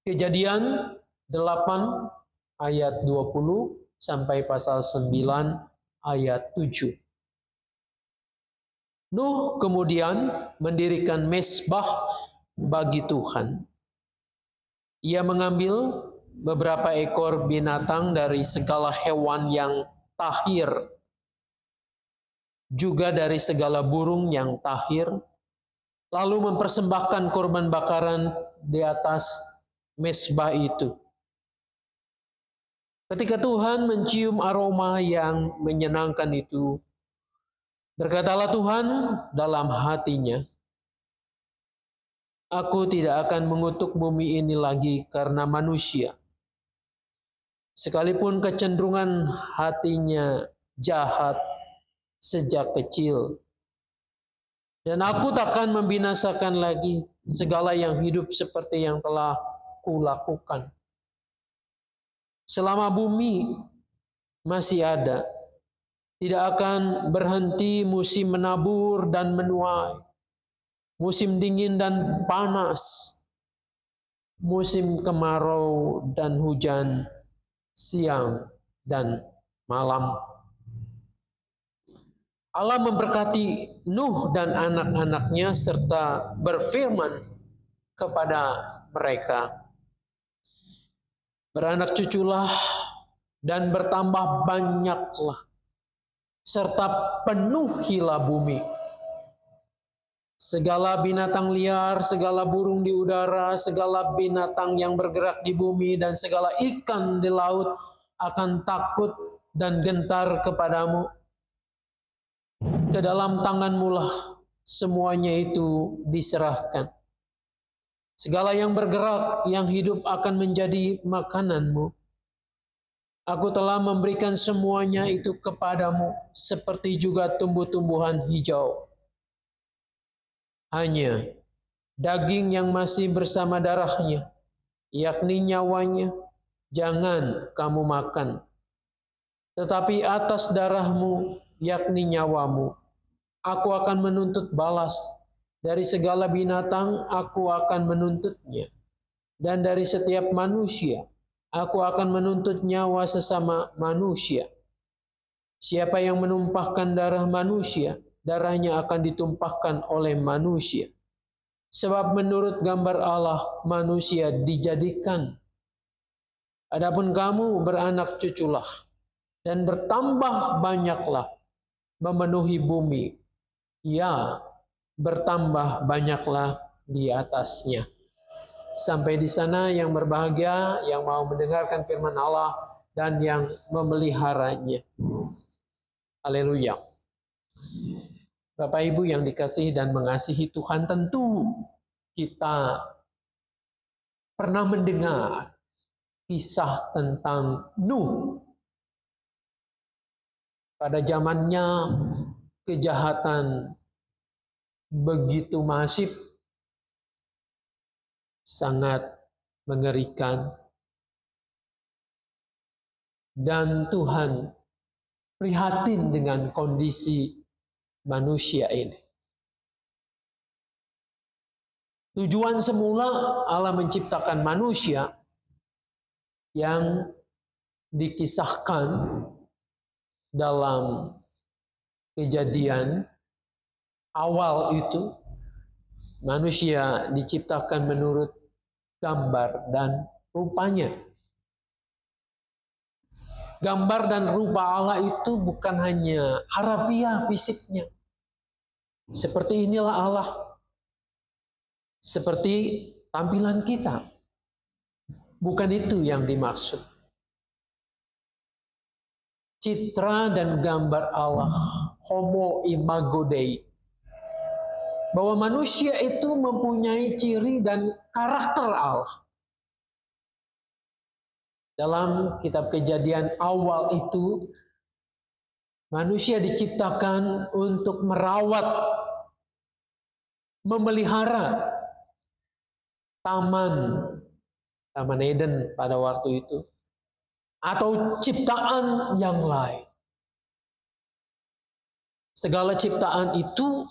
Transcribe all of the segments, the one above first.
Kejadian 8 ayat 20 sampai pasal 9 ayat 7. Nuh kemudian mendirikan mezbah bagi Tuhan. Ia mengambil beberapa ekor binatang dari segala hewan yang tahir, juga dari segala burung yang tahir, lalu mempersembahkan korban bakaran di atas mezbah itu. Ketika Tuhan mencium aroma yang menyenangkan itu, berkatalah Tuhan dalam hatinya, "Aku tidak akan mengutuk bumi ini lagi karena manusia. Sekalipun kecenderungan hatinya jahat sejak kecil. Dan aku takkan membinasakan lagi segala yang hidup seperti yang telah kulakukan. Selama bumi masih ada, tidak akan berhenti musim menabur dan menuai, musim dingin dan panas, musim kemarau dan hujan, siang dan malam." Allah memberkati Nuh dan anak-anaknya serta berfirman kepada mereka, "Beranak cuculah dan bertambah banyaklah, serta penuhilah bumi. Segala binatang liar, segala burung di udara, segala binatang yang bergerak di bumi, dan segala ikan di laut akan takut dan gentar kepadamu. Ke dalam tanganmu-lah semuanya itu diserahkan. Segala yang bergerak, yang hidup akan menjadi makananmu. Aku telah memberikan semuanya itu kepadamu, seperti juga tumbuh-tumbuhan hijau. Hanya daging yang masih bersama darahnya, yakni nyawanya, jangan kamu makan. Tetapi atas darahmu, yakni nyawamu, aku akan menuntut balas. Dari segala binatang aku akan menuntutnya. Dan dari setiap manusia aku akan menuntut nyawa sesama manusia. Siapa yang menumpahkan darah manusia, darahnya akan ditumpahkan oleh manusia. Sebab menurut gambar Allah manusia dijadikan. Adapun kamu beranak cuculah dan bertambah banyaklah, memenuhi bumi. Ya, bertambah banyaklah di atasnya." Sampai di sana yang berbahagia, yang mau mendengarkan firman Allah dan yang memeliharanya. Haleluya. Bapak Ibu yang dikasihi dan mengasihi Tuhan, tentu kita pernah mendengar kisah tentang Nuh. Pada zamannya kejahatan begitu masif, sangat mengerikan. Dan Tuhan prihatin dengan kondisi manusia ini. Tujuan semula Allah menciptakan manusia yang dikisahkan dalam Kejadian awal itu, manusia diciptakan menurut gambar dan rupanya. Gambar dan rupa Allah itu bukan hanya harafiah fisiknya. Seperti inilah Allah. Seperti tampilan kita. Bukan itu yang dimaksud. Citra dan gambar Allah, homo imago Dei. Bahwa manusia itu mempunyai ciri dan karakter Allah. Dalam kitab Kejadian awal itu, manusia diciptakan untuk merawat, memelihara Taman Eden pada waktu itu, atau ciptaan yang lain. Segala ciptaan itu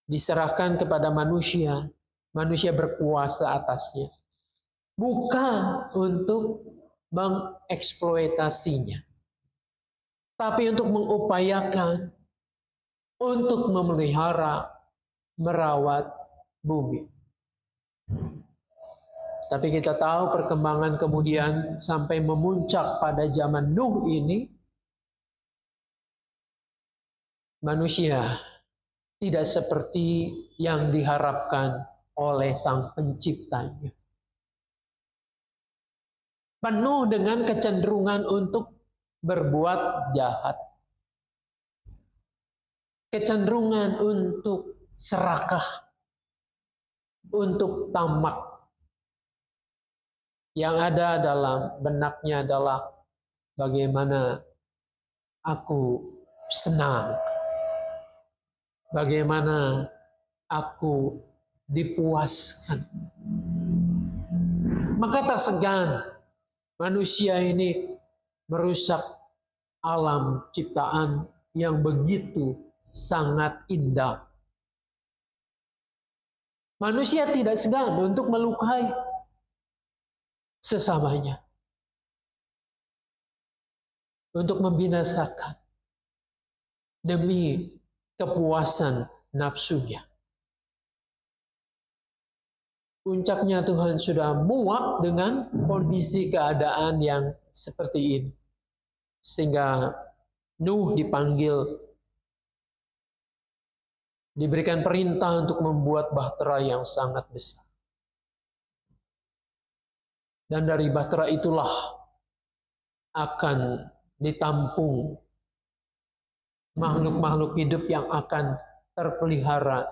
diserahkan kepada manusia. Manusia berkuasa atasnya. bukan untuk mengeksploitasinya, tapi untuk mengupayakan, untuk memelihara, merawat bumi. Tapi kita tahu perkembangan kemudian sampai memuncak pada zaman Nuh ini, manusia tidak seperti yang diharapkan oleh Sang Penciptanya. Penuh dengan kecenderungan untuk berbuat jahat. Kecenderungan untuk serakah, untuk tamak. Yang ada dalam benaknya adalah bagaimana aku senang, bagaimana aku dipuaskan. Maka tak segan manusia ini merusak alam ciptaan yang begitu sangat indah. Manusia tidak segan untuk melukai sesamanya, untuk membinasakan demi kepuasan nafsunya. Puncaknya Tuhan sudah muak dengan kondisi keadaan yang seperti ini. Sehingga Nuh dipanggil, diberikan perintah untuk membuat bahtera yang sangat besar. Dan dari bahtera itulah akan ditampung makhluk-makhluk hidup yang akan terpelihara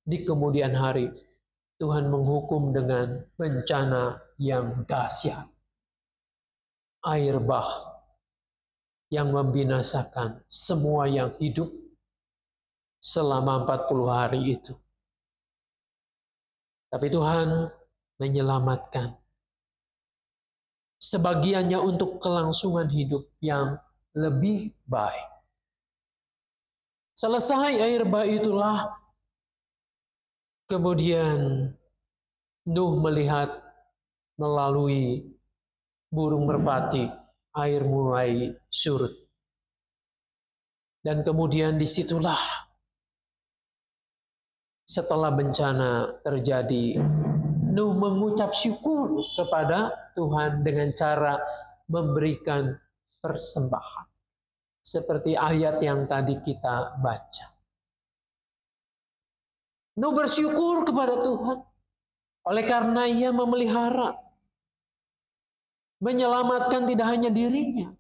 di kemudian hari. Tuhan menghukum dengan bencana yang dahsyat. Air bah yang membinasakan semua yang hidup selama 40 hari itu. Tapi Tuhan menyelamatkan sebagiannya untuk kelangsungan hidup yang lebih baik. Selesai air bah itulah, kemudian Nuh melihat melalui burung merpati, air mulai surut. Dan kemudian disitulah setelah bencana terjadi, Nuh mengucap syukur kepada Tuhan dengan cara memberikan persembahan. Seperti ayat yang tadi kita baca. Nuh bersyukur kepada Tuhan oleh karena ia memelihara, menyelamatkan tidak hanya dirinya,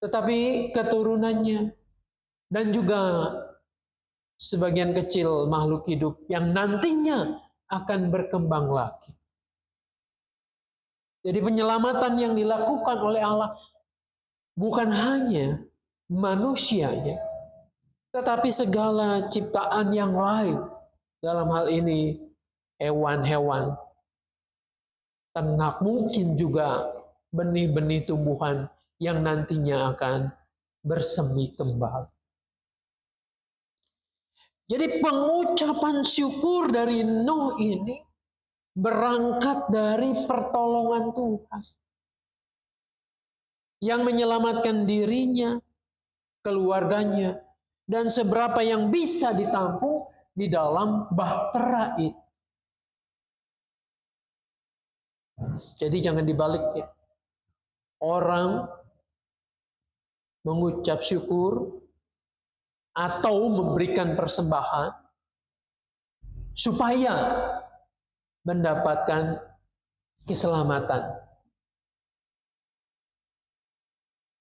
tetapi keturunannya dan juga sebagian kecil makhluk hidup yang nantinya akan berkembang lagi. Jadi penyelamatan yang dilakukan oleh Allah bukan hanya manusianya, tetapi segala ciptaan yang lain. Dalam hal ini hewan-hewan, ternak, mungkin juga benih-benih tumbuhan yang nantinya akan bersemi kembali. Jadi pengucapan syukur dari Nuh ini berangkat dari pertolongan Tuhan yang menyelamatkan dirinya, keluarganya, dan seberapa yang bisa ditampung di dalam bahtera itu. Jadi jangan dibalik ya. Orang mengucap syukur atau memberikan persembahan supaya mendapatkan keselamatan.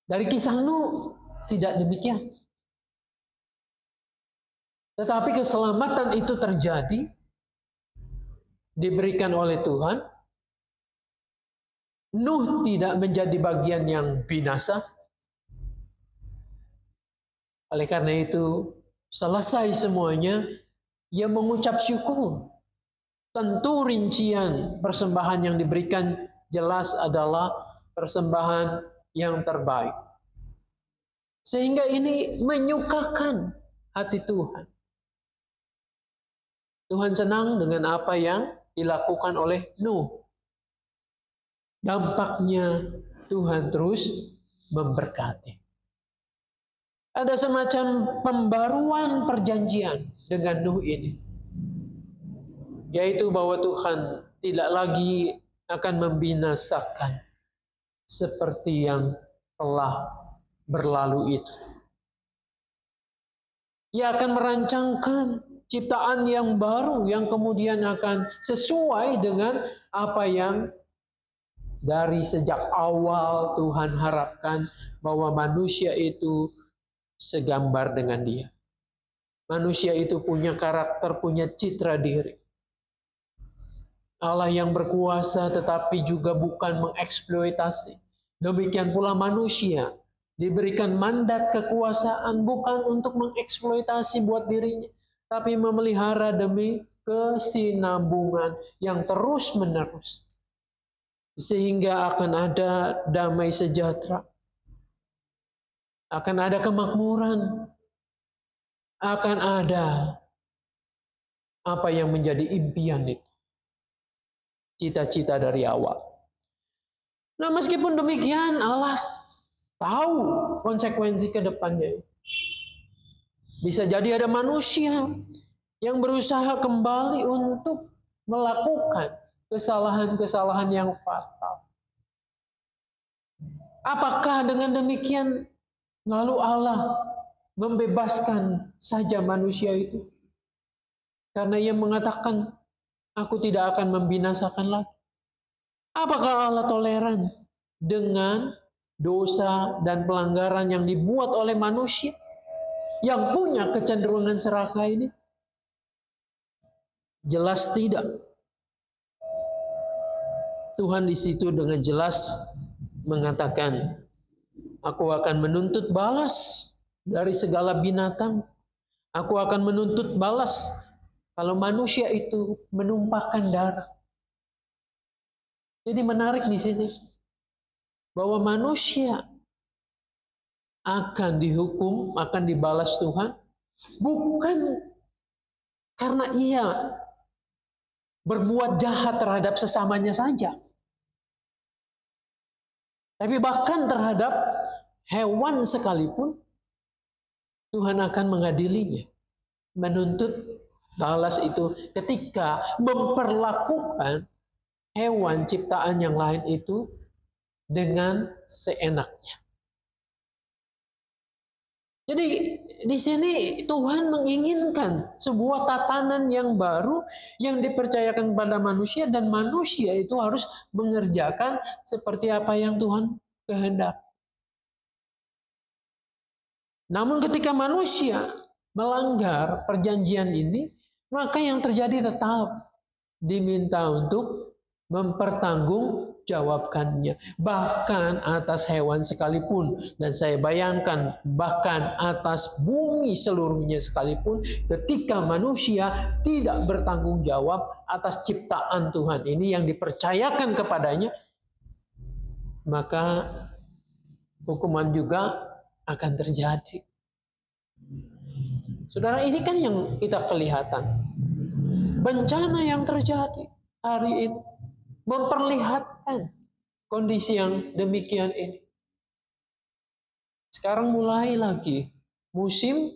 Dari kisah Nuh tidak demikian. Tetapi keselamatan itu terjadi, diberikan oleh Tuhan. Nuh tidak menjadi bagian yang binasa. Oleh karena itu, selesai semuanya, ia mengucap syukur. Tentu rincian persembahan yang diberikan jelas adalah persembahan yang terbaik. Sehingga ini menyukakan hati Tuhan. Tuhan senang dengan apa yang dilakukan oleh Nuh. Dampaknya Tuhan terus memberkati. Ada semacam pembaruan perjanjian dengan Nuh ini, yaitu bahwa Tuhan tidak lagi akan membinasakan seperti yang telah berlalu itu. Ia akan merancangkan ciptaan yang baru yang kemudian akan sesuai dengan apa yang dari sejak awal Tuhan harapkan, bahwa manusia itu segambar dengan Dia. Manusia itu punya karakter, punya citra diri. Allah yang berkuasa tetapi juga bukan mengeksploitasi. Demikian pula manusia diberikan mandat kekuasaan bukan untuk mengeksploitasi buat dirinya, tapi memelihara demi kesinambungan yang terus-menerus. Sehingga akan ada damai sejahtera, akan ada kemakmuran, akan ada apa yang menjadi impian itu, cita-cita dari awal. Nah, meskipun demikian, Allah tahu konsekuensi ke depannya. Bisa jadi ada manusia yang berusaha kembali untuk melakukan kesalahan-kesalahan yang fatal. Apakah dengan demikian lalu Allah membebaskan saja manusia itu? Karena Ia mengatakan, aku tidak akan membinasakan lagi. Apakah Allah toleran dengan dosa dan pelanggaran yang dibuat oleh manusia yang punya kecenderungan serakah ini? Jelas tidak. Tuhan di situ dengan jelas mengatakan, aku akan menuntut balas dari segala binatang. Aku akan menuntut balas kalau manusia itu menumpahkan darah. Jadi menarik di sini bahwa manusia akan dihukum, akan dibalas Tuhan, bukan karena ia berbuat jahat terhadap sesamanya saja, tapi bahkan terhadap hewan sekalipun Tuhan akan mengadilinya, menuntut balas itu ketika memperlakukan hewan ciptaan yang lain itu dengan seenaknya. Jadi di sini Tuhan menginginkan sebuah tatanan yang baru yang dipercayakan pada manusia, dan manusia itu harus mengerjakan seperti apa yang Tuhan kehendaki. Namun ketika manusia melanggar perjanjian ini, maka yang terjadi tetap diminta untuk mempertanggungjawabkannya, bahkan atas hewan sekalipun. Dan saya bayangkan bahkan atas bumi seluruhnya sekalipun, ketika manusia tidak bertanggung jawab atas ciptaan Tuhan ini yang dipercayakan kepadanya, maka hukuman juga akan terjadi. Saudara, ini kan yang kita kelihatan. Bencana yang terjadi hari ini memperlihatkan kondisi yang demikian ini. Sekarang mulai lagi musim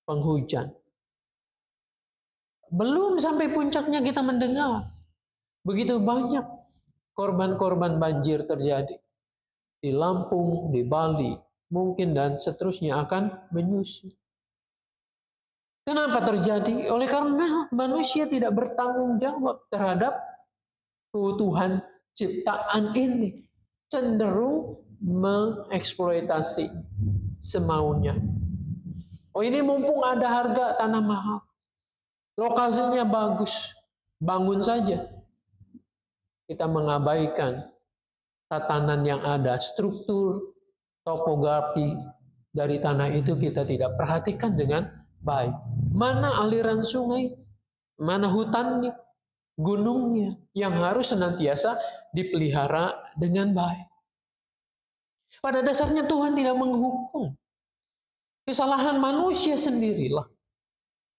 penghujan. Belum sampai puncaknya kita mendengar begitu banyak korban-korban banjir terjadi. Di Lampung, di Bali, mungkin dan seterusnya akan menyusul. Kenapa terjadi? Oleh karena manusia tidak bertanggung jawab terhadap keutuhan ciptaan ini, cenderung mengeksploitasi semaunya. Oh, ini mumpung ada harga tanah mahal, lokasinya bagus, bangun saja. Kita mengabaikan tatanan yang ada, struktur, topografi dari tanah itu kita tidak perhatikan dengan baik. Mana aliran sungai, mana hutannya, gunungnya yang harus senantiasa dipelihara dengan baik. Pada dasarnya Tuhan tidak menghukum. Kesalahan manusia sendirilah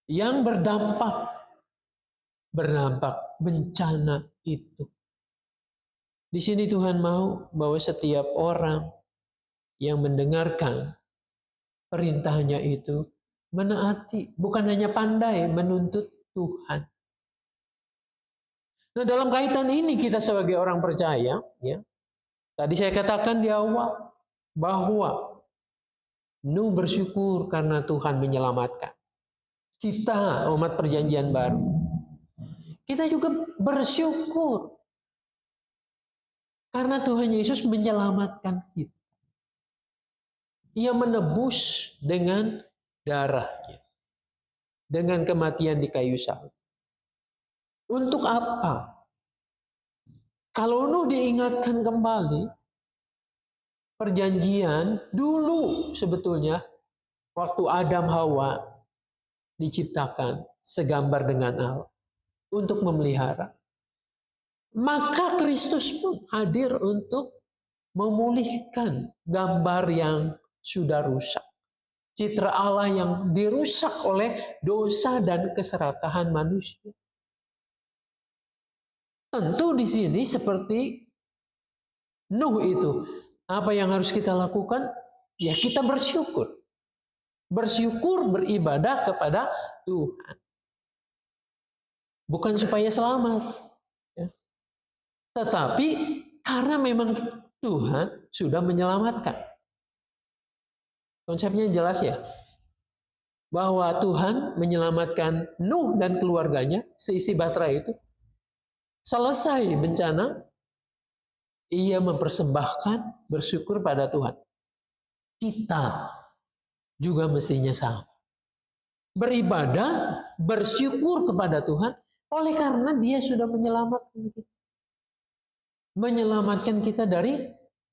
yang berdampak bencana itu. Di sini Tuhan mau bahwa setiap orang yang mendengarkan perintahnya itu menaati, bukan hanya pandai menuntut Tuhan. Nah, dalam kaitan ini kita sebagai orang percaya, ya, tadi saya katakan di awal bahwa Nuh bersyukur karena Tuhan menyelamatkan. Kita umat perjanjian baru, kita juga bersyukur karena Tuhan Yesus menyelamatkan kita. Ia menebus dengan darahnya, dengan kematian di kayu salib. Untuk apa? Kalau Nuh diingatkan kembali, perjanjian dulu sebetulnya waktu Adam Hawa diciptakan segambar dengan Allah untuk memelihara. Maka Kristus pun hadir untuk memulihkan gambar yang sudah rusak. Citra Allah yang dirusak oleh dosa dan keserakahan manusia. Tentu di sini seperti Nuh itu, apa yang harus kita lakukan? Ya kita bersyukur. Bersyukur, beribadah kepada Tuhan. Bukan supaya selamat. Ya. Tetapi karena memang Tuhan sudah menyelamatkan. Konsepnya jelas ya. Bahwa Tuhan menyelamatkan Nuh dan keluarganya, seisi bahtera itu. Selesai bencana, ia mempersembahkan bersyukur pada Tuhan. Kita juga mestinya sama. Beribadah, bersyukur kepada Tuhan, oleh karena Dia sudah menyelamatkan kita. Menyelamatkan kita dari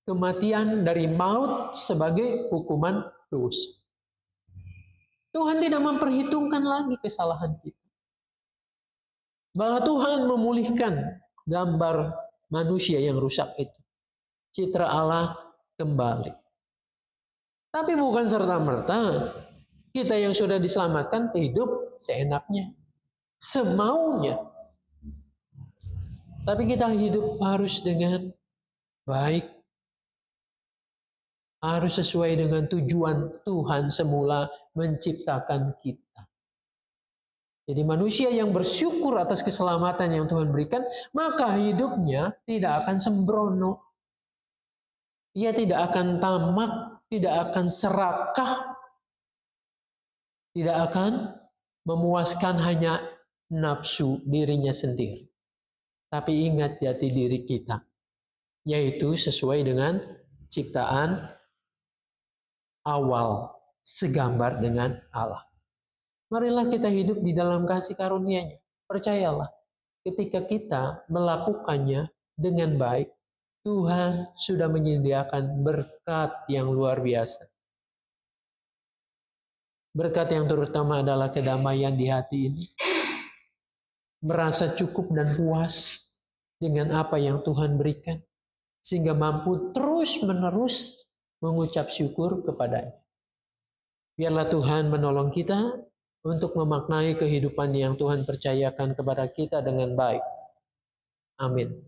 kematian, dari maut sebagai hukuman dosa. Tuhan tidak memperhitungkan lagi kesalahan kita. Bahwa Tuhan memulihkan gambar manusia yang rusak itu. Citra Allah kembali. Tapi bukan serta-merta kita yang sudah diselamatkan hidup seenaknya, semaunya. Tapi kita hidup harus dengan baik. Harus sesuai dengan tujuan Tuhan semula menciptakan kita. Jadi manusia yang bersyukur atas keselamatan yang Tuhan berikan, maka hidupnya tidak akan sembrono. Ia tidak akan tamak, tidak akan serakah, tidak akan memuaskan hanya nafsu dirinya sendiri. Tapi ingat jati diri kita, yaitu sesuai dengan ciptaan awal, segambar dengan Allah. Marilah kita hidup di dalam kasih karunia-Nya. Percayalah, ketika kita melakukannya dengan baik, Tuhan sudah menyediakan berkat yang luar biasa. Berkat yang terutama adalah kedamaian di hati ini. Merasa cukup dan puas dengan apa yang Tuhan berikan. Sehingga mampu terus-menerus mengucap syukur kepada-Nya. Biarlah Tuhan menolong kita untuk memaknai kehidupan yang Tuhan percayakan kepada kita dengan baik. Amin.